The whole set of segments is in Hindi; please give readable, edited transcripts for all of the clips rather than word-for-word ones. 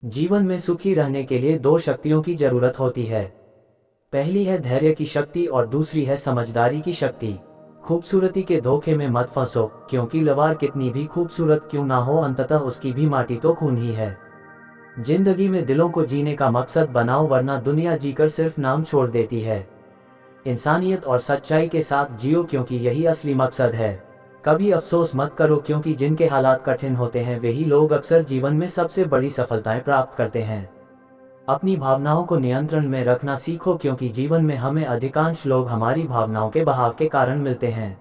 जीवन में सुखी रहने के लिए दो शक्तियों की जरूरत होती है। पहली है धैर्य की शक्ति और दूसरी है समझदारी की शक्ति। खूबसूरती के धोखे में मत फंसो, क्योंकि लवार कितनी भी खूबसूरत क्यों ना हो, अंततः उसकी भी माटी तो खून ही है। जिंदगी में दिलों को जीने का मकसद बनाओ, वरना दुनिया जीकर सिर्फ नाम छोड़ देती है। इंसानियत और सच्चाई के साथ जियो, क्योंकि यही असली मकसद है। कभी अफसोस मत करो, क्योंकि जिनके हालात कठिन होते हैं वही लोग अक्सर जीवन में सबसे बड़ी सफलताएं प्राप्त करते हैं। अपनी भावनाओं को नियंत्रण में रखना सीखो, क्योंकि जीवन में हमें अधिकांश लोग हमारी भावनाओं के बहाव के कारण मिलते हैं।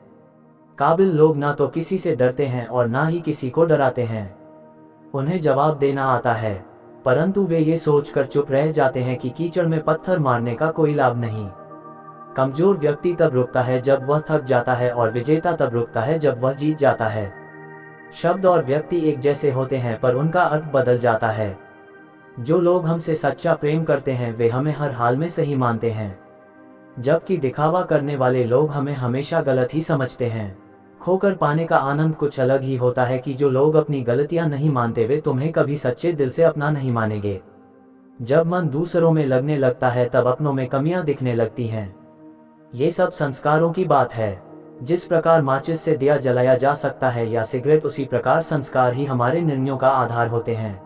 काबिल लोग ना तो किसी से डरते हैं और ना ही किसी को डराते हैं। उन्हें जवाब देना आता है, परंतु वे ये सोचकर चुप रह जाते हैं कि कीचड़ में पत्थर मारने का कोई लाभ नहीं। कमजोर व्यक्ति तब रुकता है जब वह थक जाता है, और विजेता तब रुकता है जब वह जीत जाता है। शब्द और व्यक्ति एक जैसे होते हैं, पर उनका अर्थ बदल जाता है। जो लोग हमसे सच्चा प्रेम करते हैं वे हमें हर हाल में सही मानते हैं, जबकि दिखावा करने वाले लोग हमें हमेशा गलत ही समझते हैं। खोकर पाने का आनंद कुछ अलग ही होता है कि जो लोग अपनी गलतियां नहीं मानते वे तुम्हें कभी सच्चे दिल से अपना नहीं मानेंगे। जब मन दूसरों में लगने लगता है तब अपनों में कमियां दिखने लगती हैं। ये सब संस्कारों की बात है। जिस प्रकार माचिस से दिया जलाया जा सकता है या सिगरेट, उसी प्रकार संस्कार ही हमारे निर्णयों का आधार होते हैं।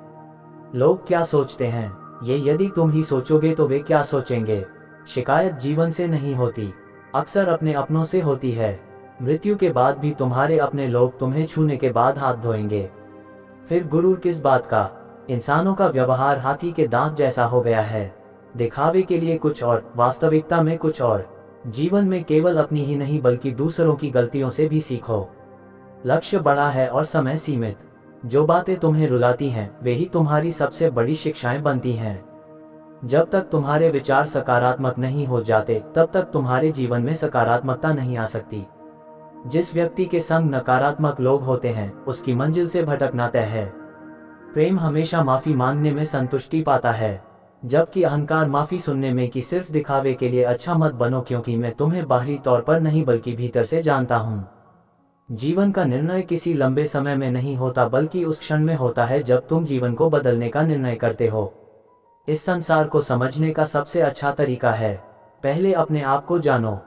लोग क्या सोचते हैं, ये यदि तुम ही सोचोगे तो वे क्या सोचेंगे। शिकायत जीवन से नहीं होती, अक्सर अपने अपनों से होती है। मृत्यु के बाद भी तुम्हारे अपने लोग तुम्हें छूने के बाद हाथ धोएंगे। फिर गुरूर किस बात का। इंसानों का व्यवहार हाथी के दांत जैसा हो गया है, दिखावे के लिए कुछ और, वास्तविकता में कुछ और। जीवन में केवल अपनी ही नहीं बल्कि दूसरों की गलतियों से भी सीखो। लक्ष्य बड़ा है और समय सीमित। जो बातें तुम्हें रुलाती हैं वे ही तुम्हारी सबसे बड़ी शिक्षाएं बनती हैं। जब तक तुम्हारे विचार सकारात्मक नहीं हो जाते तब तक तुम्हारे जीवन में सकारात्मकता नहीं आ सकती। जिस व्यक्ति के संग नकारात्मक लोग होते हैं उसकी मंजिल से भटकना तय है। प्रेम हमेशा माफी मांगने में संतुष्टि पाता है, जबकि अहंकार माफी सुनने में कि सिर्फ दिखावे के लिए। अच्छा मत बनो, क्योंकि मैं तुम्हें बाहरी तौर पर नहीं बल्कि भीतर से जानता हूँ। जीवन का निर्णय किसी लंबे समय में नहीं होता, बल्कि उस क्षण में होता है जब तुम जीवन को बदलने का निर्णय करते हो। इस संसार को समझने का सबसे अच्छा तरीका है, पहले अपने आप को जानो।